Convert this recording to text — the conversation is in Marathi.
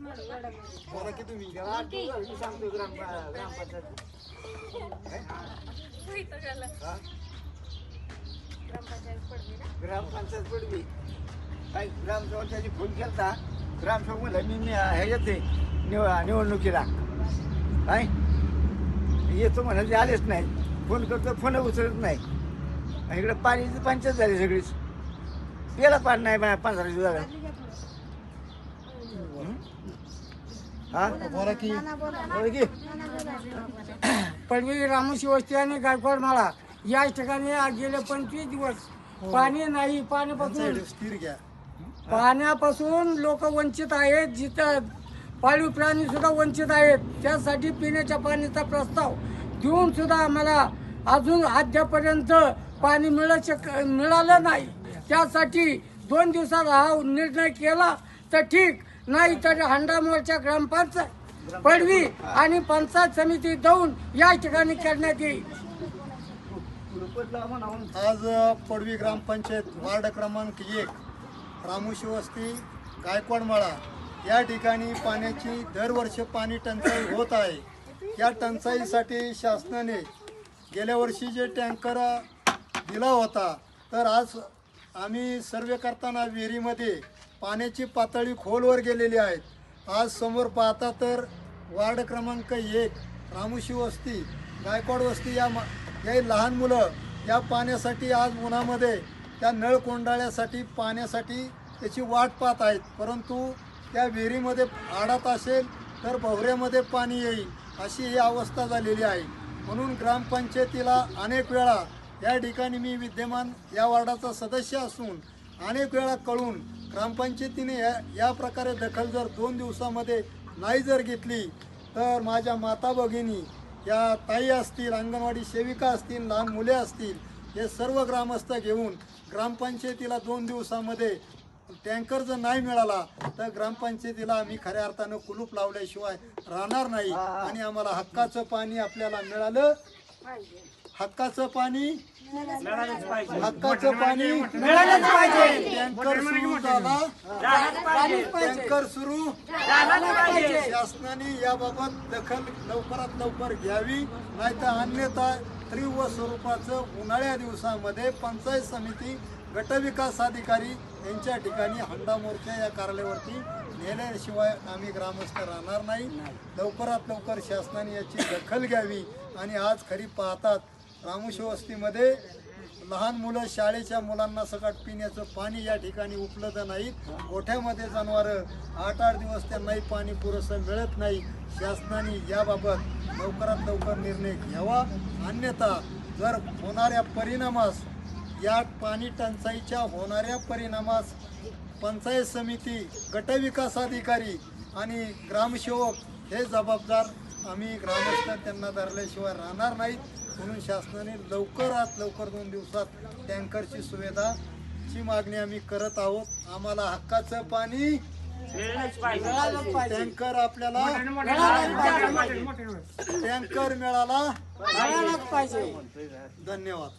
बोला की तुम्ही सांगतो ग्रामपंचायत ग्रामपंचायत पडवी काय ग्रामसेवकाची फोन केलता ग्रामसेवक म्हणलं मी हे येते निवडणुकीला काय येतो म्हणाल ते आलेच नाही फोन करतो फोन उचलत नाही इकडे पाण्याची पंचायत झाली सगळीच प्यायला पाणी नाही 15 दिवस झालं हा बोला की पडवी रामोशी वस्ती आणि गायकवाड माळा या ठिकाणी गेले 25 दिवस पाणी नाही. पाण्यापासून लोक वंचित आहेत. जिथं पाळीव प्राणी सुद्धा वंचित आहेत. त्यासाठी पिण्याच्या पाण्याचा प्रस्ताव देऊन सुद्धा आम्हाला अजून अद्यापर्यंत पाणी मिळालं नाही. त्यासाठी 2 दिवसात हा निर्णय केला तर ठीक, नाही तर हंडामोरच्या ग्रामपंचायत पडवी आणि पंचायत समिती जाऊन या ठिकाणी करण्यात येईल. आज पडवी ग्रामपंचायत वार्ड क्रमांक 1 रामोशी वस्ती गायकवाडमाळा या ठिकाणी पाण्याची दरवर्षी पाणी टंचाई होत आहे. या टंचाईसाठी शासनाने गेल्या वर्षी जे टँकर दिला होता, तर आज आम्ही सर्वे करताना विहिरीमध्ये पाण्याची पातळी खोलवर गेलेली आहे. आज समोर पाहता तर वार्ड क्रमांक 1 रामोशी वस्ती गायकवाड वस्ती या लहान मुलं या पाण्यासाठी आज उन्हामध्ये त्या नळ कोंडाळ्यासाठी पाण्यासाठी त्याची वाट पाहत आहेत. परंतु त्या विहिरीमध्ये आडात असेल तर भोवऱ्यामध्ये पाणी येईल अशी ही अवस्था झालेली आहे. म्हणून ग्रामपंचायतीला अनेक वेळा या ठिकाणी मी विद्यमान या वार्डाचा सदस्य असून अनेक वेळा कळून ग्रामपंचायतीने या प्रकारे दखल जर 2 दिवसामध्ये नाही जर घेतली तर माझ्या माता भगिनी या ताई असतील, अंगणवाडी सेविका असतील, लहान मुले असतील, हे सर्व ग्रामस्थ घेऊन ग्रामपंचायतीला 2 दिवसामध्ये टँकर जर नाही मिळाला तर ग्रामपंचायतीला आम्ही खऱ्या अर्थानं कुलूप लावल्याशिवाय राहणार नाही. आणि आम्हाला हक्काचं पाणी आपल्याला मिळालं, हक्काचं पाणी मिळालंच पाहिजे. टँकर सुरू झाला, टँकर सुरू शासनाने याबाबत दखल लवकरात लवकर घ्यावी, नाहीतर अन्यथा तीव्र स्वरूपाचं उन्हाळ्या दिवसामध्ये पंचायत समिती गटविकास अधिकारी यांच्या ठिकाणी हंडा मोर्चा या कार्यालयावरती नेल्याशिवाय आम्ही ग्रामस्थ राहणार नाही. लवकरात लवकर शासनाने याची दखल घ्यावी. आणि आज खरी पाहतात रामोशी वस्तीमध्ये लहान मुलं, शाळेच्या मुलांना सकट पिण्याचं पाणी या ठिकाणी उपलब्ध नाहीत. गोठ्यामध्ये जनावरं 8-8 दिवस त्यांनाही पाणी पुरेसं मिळत नाही. शासनाने याबाबत लवकरात लवकर निर्णय घ्यावा, अन्यथा जर होणाऱ्या परिणामास, या पाणी टंचाईच्या होणाऱ्या परिणामास पंचायत समिती, गटविकास अधिकारी आणि ग्रामसेवक हे जबाबदार. आम्ही ग्रामस्थ त्यांना धरल्याशिवाय राहणार नाहीत. म्हणून शासनाने लवकरात लवकर 2 दिवसात टँकरची सुविधाची मागणी आम्ही करत आहोत. आम्हाला हक्काचं पाणी टँकर आपल्याला टँकर मिळाला पाहिजे. धन्यवाद.